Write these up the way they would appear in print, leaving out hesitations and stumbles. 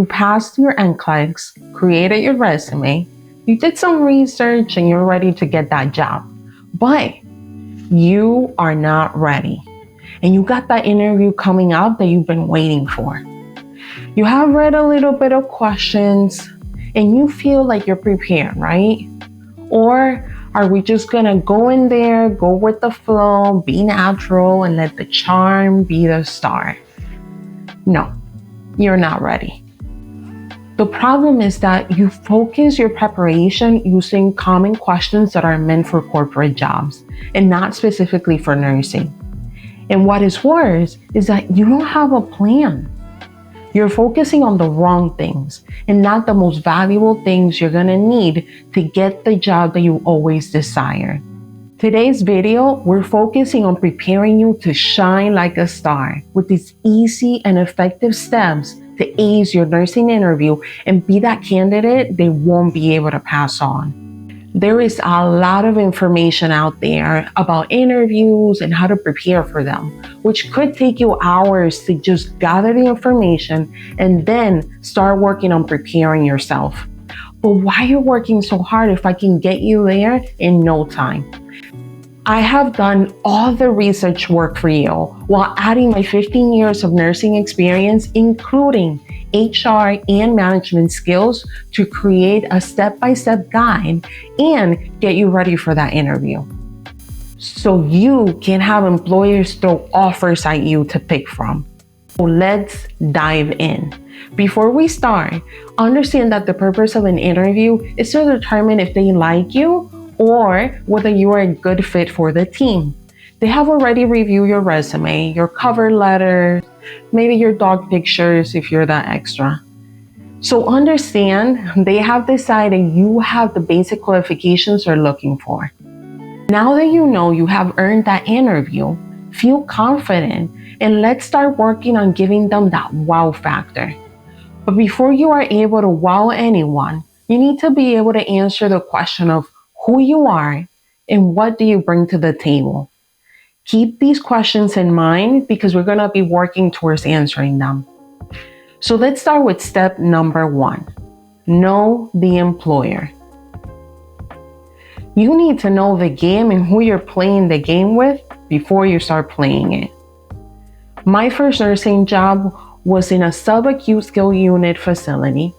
You passed your NCLEX, created your resume, you did some research, and you're ready to get that job. But you are not ready. And you got that interview coming up that you've been waiting for. You have read a little bit of questions and you feel like you're prepared, right? Or are we just gonna go in there, go with the flow, be natural, and let the charm be the star? No, you're not ready. The problem is that you focus your preparation using common questions that are meant for corporate jobs and not specifically for nursing. And what is worse is that you don't have a plan. You're focusing on the wrong things and not the most valuable things you're gonna need to get the job that you always desire. Today's video, we're focusing on preparing you to shine like a star with these easy and effective steps to ace your nursing interview and be that candidate they won't be able to pass on. There is a lot of information out there about interviews and how to prepare for them, which could take you hours to just gather the information and then start working on preparing yourself. But why are you working so hard if I can get you there in no time? I have done all the research work for you while adding my 15 years of nursing experience, including HR and management skills, to create a step-by-step guide and get you ready for that interview. So you can have employers throw offers at you to pick from. So let's dive in. Before we start, understand that the purpose of an interview is to determine if they like you or whether you are a good fit for the team. They have already reviewed your resume, your cover letter, maybe your dog pictures if you're that extra. So understand they have decided you have the basic qualifications they're looking for. Now that you know you have earned that interview, feel confident and let's start working on giving them that wow factor. But before you are able to wow anyone, you need to be able to answer the question of who you are and what do you bring to the table. Keep these questions in mind because we're going to be working towards answering them. So let's start with step number 1. Know the employer. You need to know the game and who you're playing the game with before you start playing it. My first nursing job was in a subacute skill unit facility.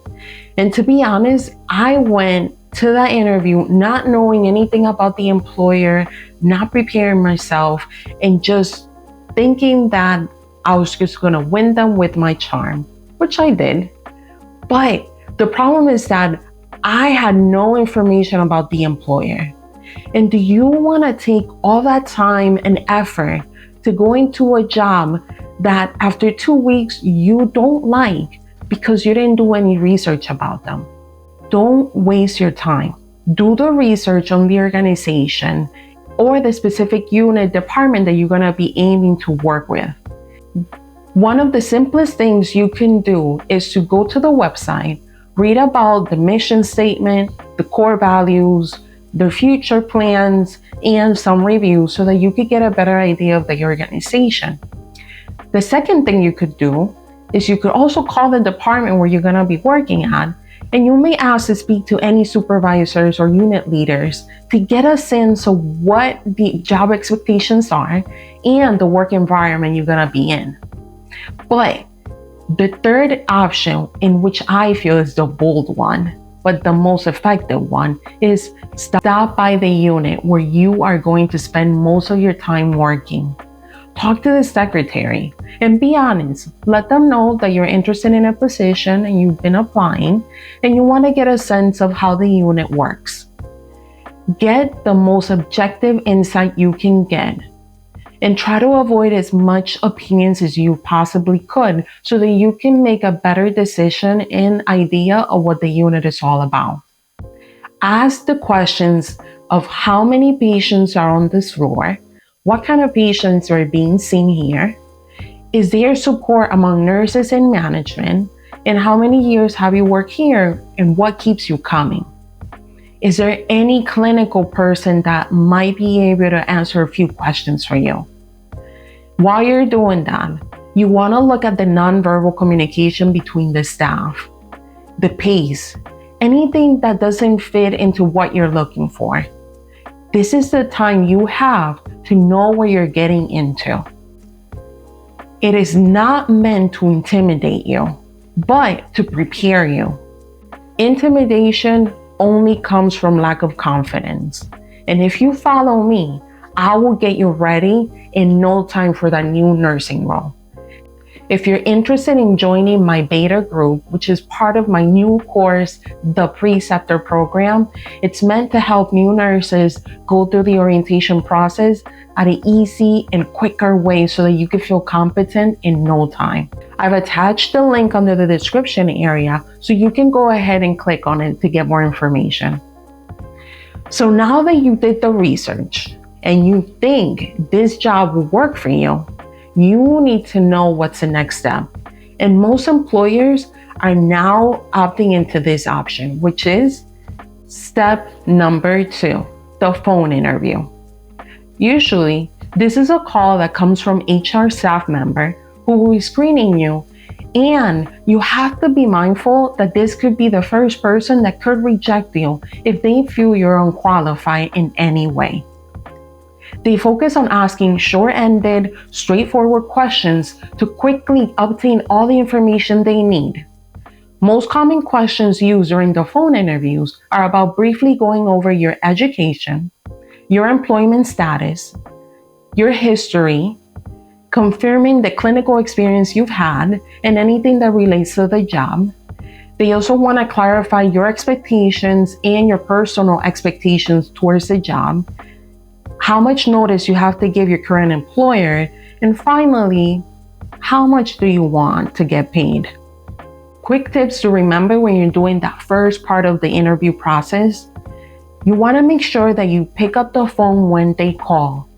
And to be honest, I went to that interview not knowing anything about the employer, not preparing myself, and just thinking that I was just going to win them with my charm, which I did. But the problem is that I had no information about the employer. And do you want to take all that time and effort to go into a job that after 2 weeks you don't like because you didn't do any research about them? Don't waste your time. Do the research on the organization or the specific unit department that you're going to be aiming to work with. One of the simplest things you can do is to go to the website, read about the mission statement, the core values, their future plans, and some reviews so that you could get a better idea of the organization. The second thing you could do is you could also call the department where you're going to be working at, and you may ask to speak to any supervisors or unit leaders to get a sense of what the job expectations are and the work environment you're going to be in. But the third option, in which I feel is the bold one, but the most effective one, is stop by the unit where you are going to spend most of your time working. Talk to the secretary and be honest. Let them know that you're interested in a position and you've been applying and you want to get a sense of how the unit works. Get the most objective insight you can get and try to avoid as much opinions as you possibly could so that you can make a better decision and idea of what the unit is all about. Ask the questions of how many patients are on this floor. What kind of patients are being seen here? Is there support among nurses and management? And how many years have you worked here and what keeps you coming? Is there any clinical person that might be able to answer a few questions for you? While you're doing that, You want to look at the nonverbal communication between the staff, the pace, anything that doesn't fit into what you're looking for. This is the time you have to know what you're getting into. It is not meant to intimidate you, but to prepare you. Intimidation only comes from lack of confidence. And if you follow me, I will get you ready in no time for that new nursing role. If you're interested in joining my beta group, which is part of my new course, the Preceptor program, it's meant to help new nurses go through the orientation process at an easy and quicker way so that you can feel competent in no time. I've attached the link under the description area so you can go ahead and click on it to get more information. So now that you did the research and you think this job will work for you, you need to know what's the next step. And most employers are now opting into this option, which is step number 2, the phone interview. Usually, this is a call that comes from HR staff member who will be screening you, and you have to be mindful that this could be the first person that could reject you if they feel you're unqualified in any way. They focus on asking short-ended, straightforward questions to quickly obtain all the information they need. Most common questions used during the phone interviews are about briefly going over your education, your employment status, your history, confirming the clinical experience you've had, and anything that relates to the job. They also want to clarify your expectations and your personal expectations towards the job, how much notice you have to give your current employer, and finally, how much do you want to get paid? Quick tips to remember when you're doing that first part of the interview process. You want to make sure that you pick up the phone when they call.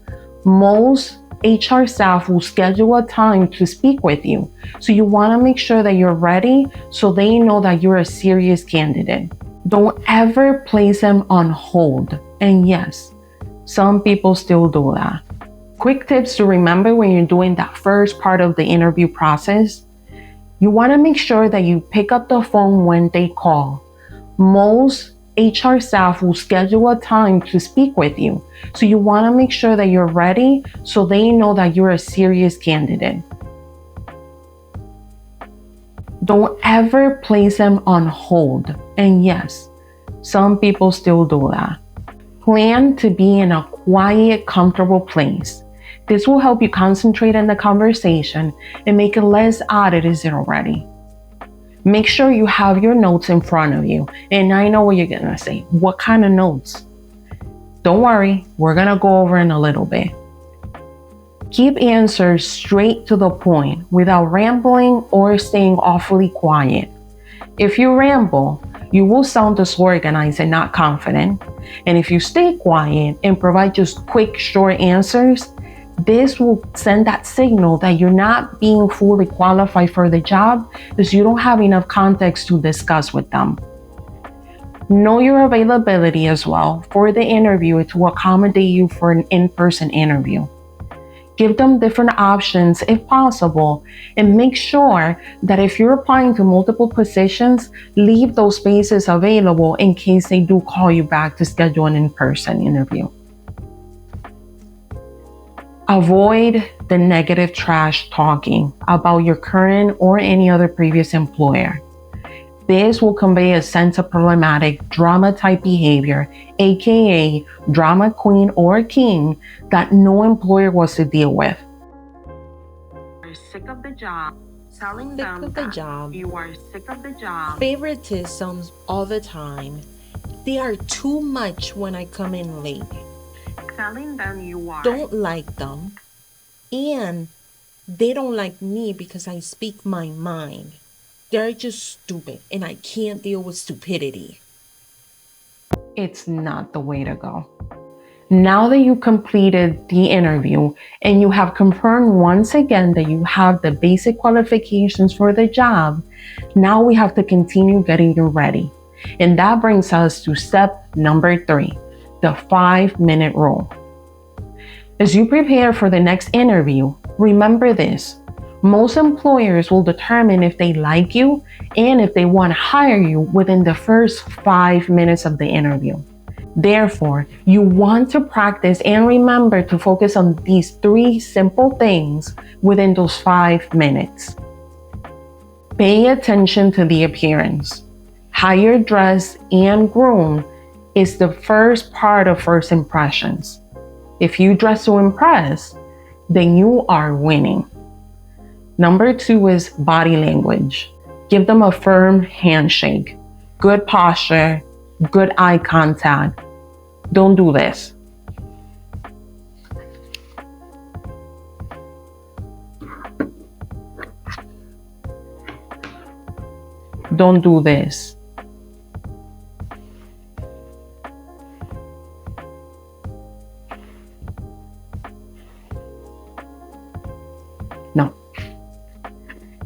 Most HR staff will schedule a time to speak with you, so you want to make sure that you're ready so they know that you're a serious candidate. Don't ever place them on hold. And yes, some people still do that. Quick tips to remember when you're doing that first part of the interview process. You want to make sure that you pick up the phone when they call. Most HR staff will schedule a time to speak with you, so you want to make sure that you're ready so they know that you're a serious candidate. Don't ever place them on hold. And yes, some people still do that. Plan to be in a quiet, comfortable place. This will help you concentrate on the conversation and make it less odd as it already. Make sure you have your notes in front of you. And I know what you're gonna say. What kind of notes? Don't worry, we're gonna go over in a little bit. Keep answers straight to the point without rambling or staying awfully quiet. If you ramble, you will sound disorganized and not confident. And if you stay quiet and provide just quick, short answers, this will send that signal that you're not being fully qualified for the job because you don't have enough context to discuss with them. Know your availability as well for the interview to accommodate you for an in-person interview. Give them different options if possible, and make sure that if you're applying to multiple positions, leave those spaces available in case they do call you back to schedule an in-person interview. Avoid the negative trash talking about your current or any other previous employer. This will convey a sense of problematic drama-type behavior, aka drama queen or king, that no employer wants to deal with. You're sick of the job, telling them that you are sick of the job. Favoritisms all the time. They are too much when I come in late. Telling them you are. Don't like them. And they don't like me because I speak my mind. They're just stupid, and I can't deal with stupidity. It's not the way to go. Now that you completed the interview and you have confirmed once again that you have the basic qualifications for the job, now we have to continue getting you ready. And that brings us to step number 3, the 5-minute rule. As you prepare for the next interview, remember this. Most employers will determine if they like you and if they want to hire you within the first 5 minutes of the interview. Therefore, you want to practice and remember to focus on these 3 simple things within those 5 minutes. Pay attention to the appearance. How you're dressed and groomed is the first part of first impressions. If you dress to impress, then you are winning. Number 2 is body language. Give them a firm handshake, good posture, good eye contact. Don't do this. Don't do this. No.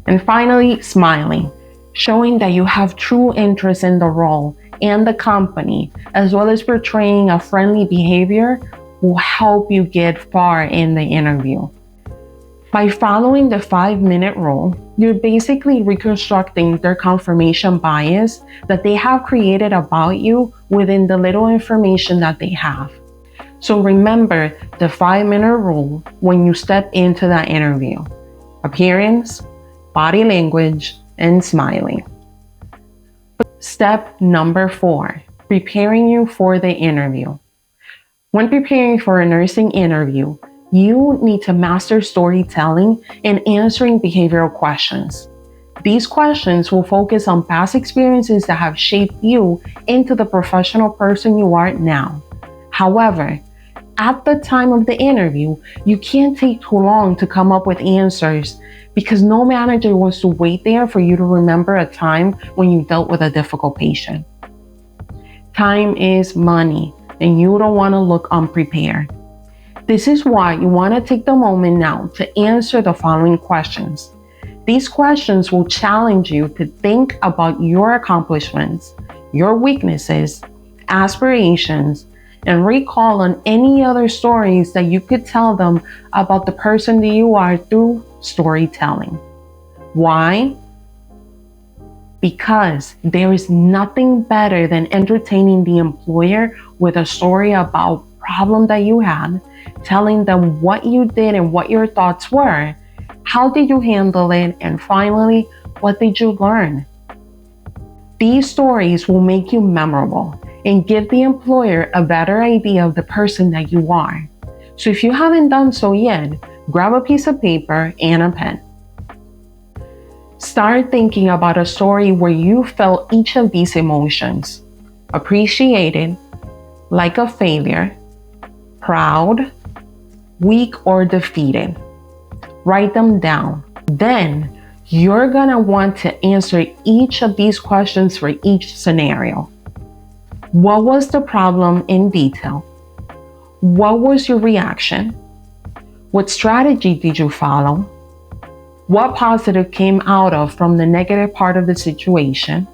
And finally, smiling, showing that you have true interest in the role and the company, as well as portraying a friendly behavior, will help you get far in the interview. By following the 5-minute rule, you're basically reconstructing their confirmation bias that they have created about you within the little information that they have. So remember the 5-minute rule when you step into that interview: appearance, body language, and smiling. Step number 4, preparing you for the interview. When preparing for a nursing interview, you need to master storytelling and answering behavioral questions. These questions will focus on past experiences that have shaped you into the professional person you are now. However, at the time of the interview, you can't take too long to come up with answers because no manager wants to wait there for you to remember a time when you dealt with a difficult patient. Time is money, and you don't want to look unprepared. This is why you want to take the moment now to answer the following questions. These questions will challenge you to think about your accomplishments, your weaknesses, aspirations, and recall on any other stories that you could tell them about the person that you are through storytelling. Why? Because there is nothing better than entertaining the employer with a story about a problem that you had, telling them what you did and what your thoughts were, how did you handle it, and finally, what did you learn? These stories will make you memorable and give the employer a better idea of the person that you are. So if you haven't done so yet, grab a piece of paper and a pen. Start thinking about a story where you felt each of these emotions: appreciated, like a failure, proud, weak, or defeated. Write them down. Then you're gonna want to answer each of these questions for each scenario. What was the problem in detail? What was your reaction? What strategy did you follow? What positive came out of from the negative part of the situation?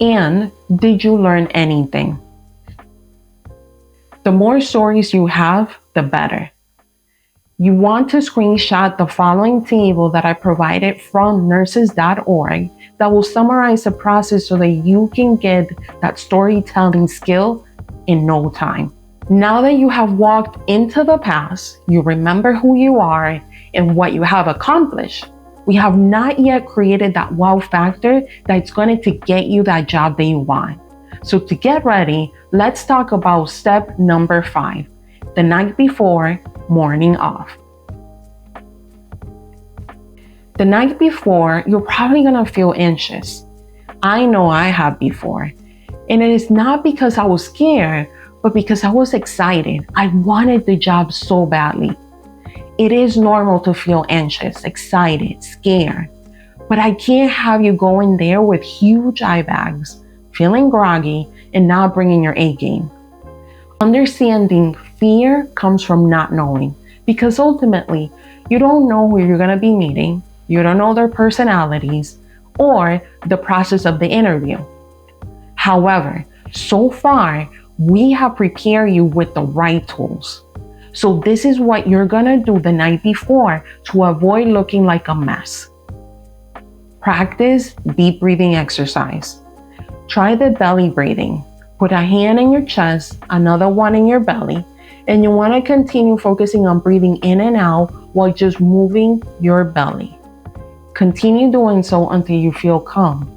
And did you learn anything? The more stories you have, the better. You want to screenshot the following table that I provided from nurses.org that will summarize the process so that you can get that storytelling skill in no time. Now that you have walked into the past, you remember who you are and what you have accomplished. We have not yet created that wow factor that's going to get you that job that you want. So to get ready, let's talk about step number 5, the night before, morning off. The night before, you're probably gonna feel anxious. I know I have before. And it is not because I was scared, but because I was excited. I wanted the job so badly. It is normal to feel anxious, excited, scared. But I can't have you go in there with huge eye bags, feeling groggy, and not bringing your A game. Understanding fear comes from not knowing, because ultimately, you don't know who you're gonna be meeting, you don't know their personalities, or the process of the interview. However, so far, we have prepared you with the right tools. So this is what you're gonna do the night before to avoid looking like a mess. Practice deep breathing exercise. Try the belly breathing. Put a hand in your chest, another one in your belly, and you want to continue focusing on breathing in and out while just moving your belly. Continue doing so until you feel calm.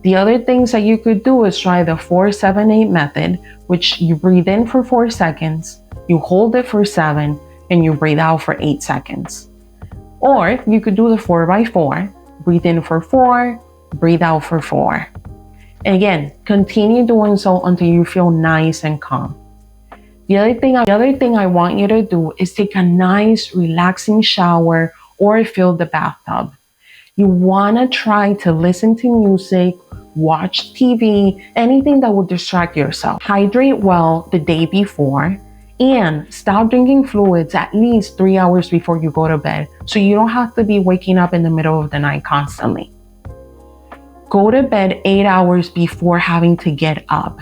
The other things that you could do is try the 4-7-8 method, which you breathe in for 4 seconds, you hold it for 7, and you breathe out for 8 seconds. Or you could do the 4x4, breathe in for 4, breathe out for 4. And again, continue doing so until you feel nice and calm. The other thing I want you to do is take a nice, relaxing shower or fill the bathtub. You want to try to listen to music, watch TV, anything that will distract yourself. Hydrate well the day before and stop drinking fluids at least 3 hours before you go to bed so you don't have to be waking up in the middle of the night constantly. Go to bed 8 hours before having to get up.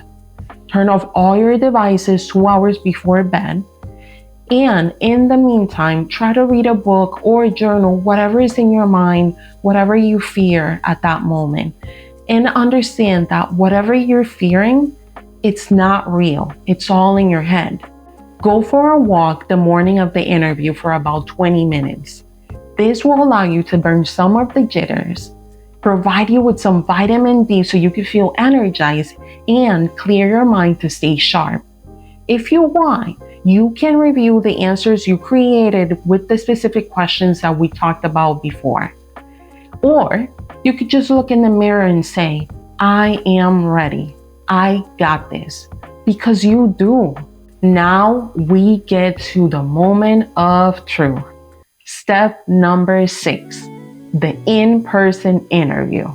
Turn off all your devices 2 hours before bed. And in the meantime, try to read a book or a journal, whatever is in your mind, whatever you fear at that moment. And understand that whatever you're fearing, it's not real. It's all in your head. Go for a walk the morning of the interview for about 20 minutes. This will allow you to burn some of the jitters, provide you with some vitamin D so you can feel energized and clear your mind to stay sharp. If you want, you can review the answers you created with the specific questions that we talked about before. Or you could just look in the mirror and say, I am ready. I got this. Because you do. Now we get to the moment of truth. Step number 6, the in-person interview.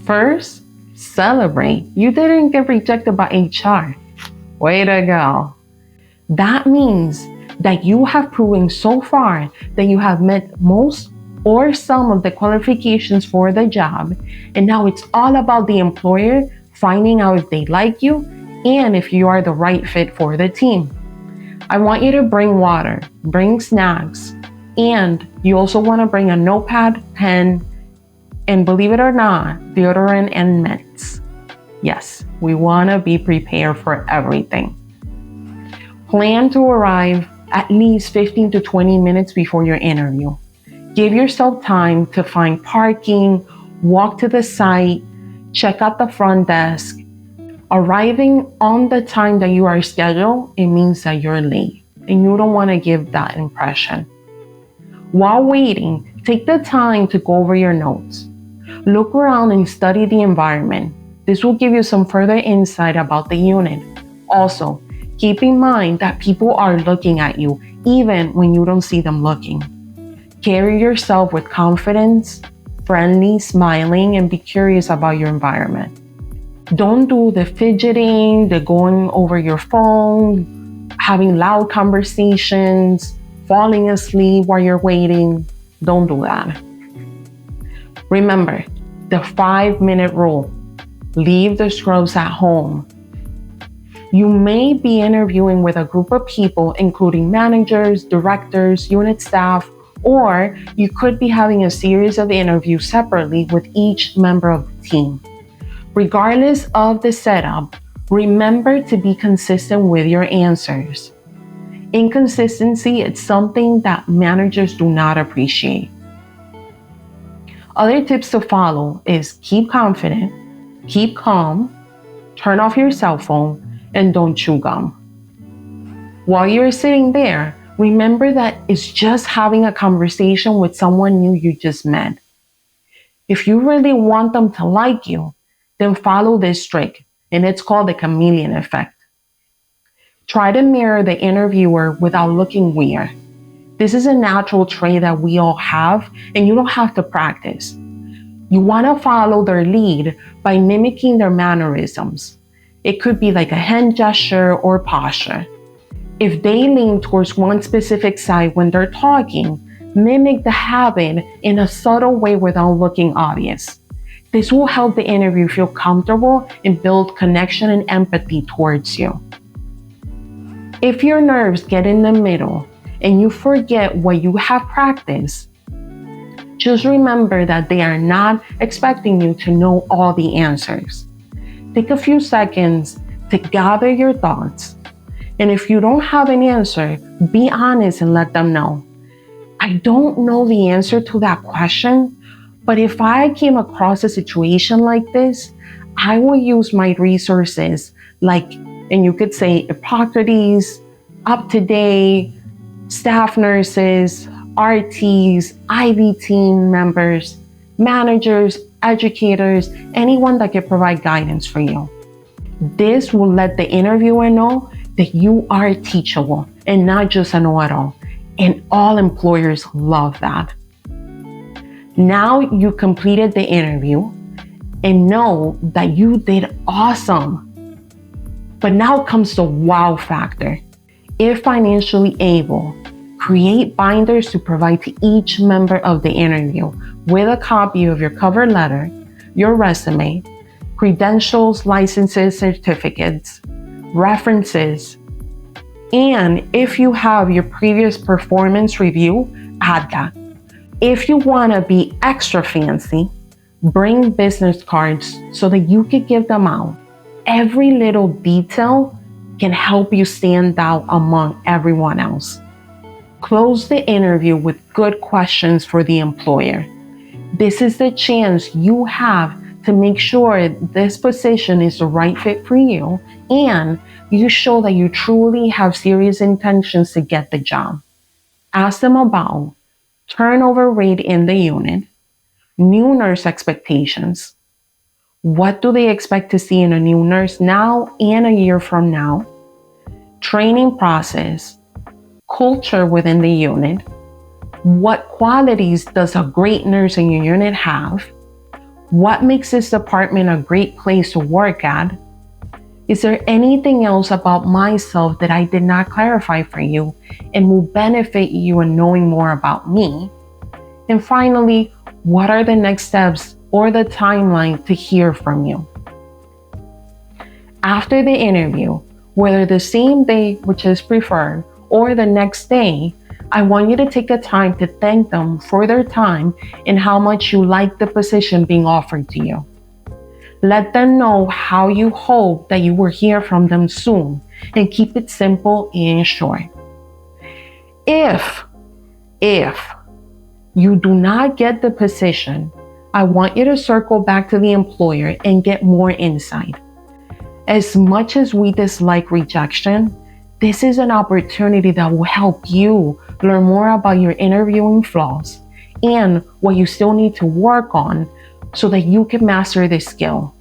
First, celebrate. You didn't get rejected by HR. Way to go. That means that you have proven so far that you have met most or some of the qualifications for the job, and now it's all about the employer finding out if they like you and if you are the right fit for the team. I want you to bring water, bring snacks, and you also want to bring a notepad, pen, and believe it or not, deodorant and mints. Yes, we want to be prepared for everything. Plan to arrive at least 15 to 20 minutes before your interview. Give yourself time to find parking, walk to the site, check out the front desk. Arriving on the time that you are scheduled, it means that you're late, and you don't want to give that impression. While waiting, take the time to go over your notes. Look around and study the environment. This will give you some further insight about the unit. Also, keep in mind that people are looking at you even when you don't see them looking. Carry yourself with confidence, friendly, smiling, and be curious about your environment. Don't do the fidgeting, the going over your phone, having loud conversations, falling asleep while you're waiting. Don't do that. Remember, the 5-minute rule. Leave the scrubs at home. You may be interviewing with a group of people, including managers, directors, unit staff, or you could be having a series of interviews separately with each member of the team. Regardless of the setup, remember to be consistent with your answers. Inconsistency is something that managers do not appreciate. Other tips to follow is keep confident, keep calm, turn off your cell phone, and don't chew gum. While you're sitting there, remember that it's just having a conversation with someone new you just met. If you really want them to like you, then follow this trick, and it's called the chameleon effect. Try to mirror the interviewer without looking weird. This is a natural trait that we all have, and you don't have to practice. You want to follow their lead by mimicking their mannerisms. It could be like a hand gesture or posture. If they lean towards one specific side when they're talking, mimic the habit in a subtle way without looking obvious. This will help the interview feel comfortable and build connection and empathy towards you. If your nerves get in the middle and you forget what you have practiced, just remember that they are not expecting you to know all the answers. Take a few seconds to gather your thoughts. And if you don't have an answer, be honest and let them know. I don't know the answer to that question, but if I came across a situation like this, I will use my resources like, and you could say Hippocrates, UpToDate, staff nurses, RTs, IV team members, managers, educators, anyone that can provide guidance for you. This will let the interviewer know that you are teachable and not just a know-it-all. And all employers love that. Now you completed the interview and know that you did awesome. But now comes the wow factor. If financially able, create binders to provide to each member of the interview with a copy of your cover letter, your resume, credentials, licenses, certificates, references, and if you have your previous performance review, add that. If you want to be extra fancy, bring business cards so that you can give them out. Every little detail can help you stand out among everyone else. Close the interview with good questions for the employer. This is the chance you have to make sure this position is the right fit for you and you show that you truly have serious intentions to get the job. Ask them about turnover rate in the unit, new nurse expectations. What do they expect to see in a new nurse now and a year from now? Training process, culture within the unit. What qualities does a great nurse in your unit have? What makes this department a great place to work at? Is there anything else about myself that I did not clarify for you and will benefit you in knowing more about me? And finally, what are the next steps or the timeline to hear from you? After the interview, whether the same day, which is preferred, or the next day, I want you to take a time to thank them for their time and how much you like the position being offered to you. Let them know how you hope that you will hear from them soon and keep it simple and short. If you do not get the position, I want you to circle back to the employer and get more insight. As much as we dislike rejection, this is an opportunity that will help you learn more about your interviewing flaws and what you still need to work on so that you can master this skill.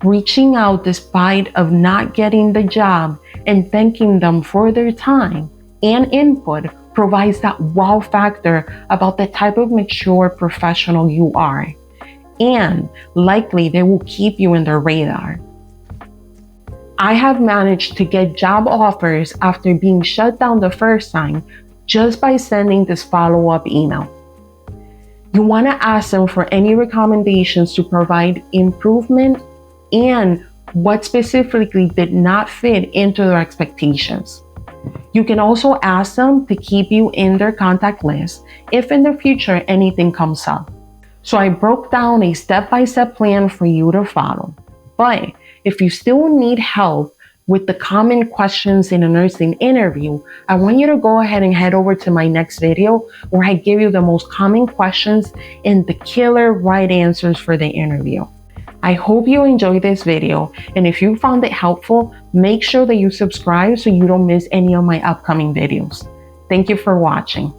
Reaching out despite of not getting the job and thanking them for their time and input provides that wow factor about the type of mature professional you are. And likely they will keep you in their radar. I have managed to get job offers after being shut down the first time just by sending this follow-up email. You want to ask them for any recommendations to provide improvement and what specifically did not fit into their expectations. You can also ask them to keep you in their contact list if in the future anything comes up. So I broke down a step-by-step plan for you to follow. But if you still need help with the common questions in a nursing interview, I want you to go ahead and head over to my next video where I give you the most common questions and the killer right answers for the interview. I hope you enjoyed this video, and if you found it helpful, make sure that you subscribe so you don't miss any of my upcoming videos. Thank you for watching.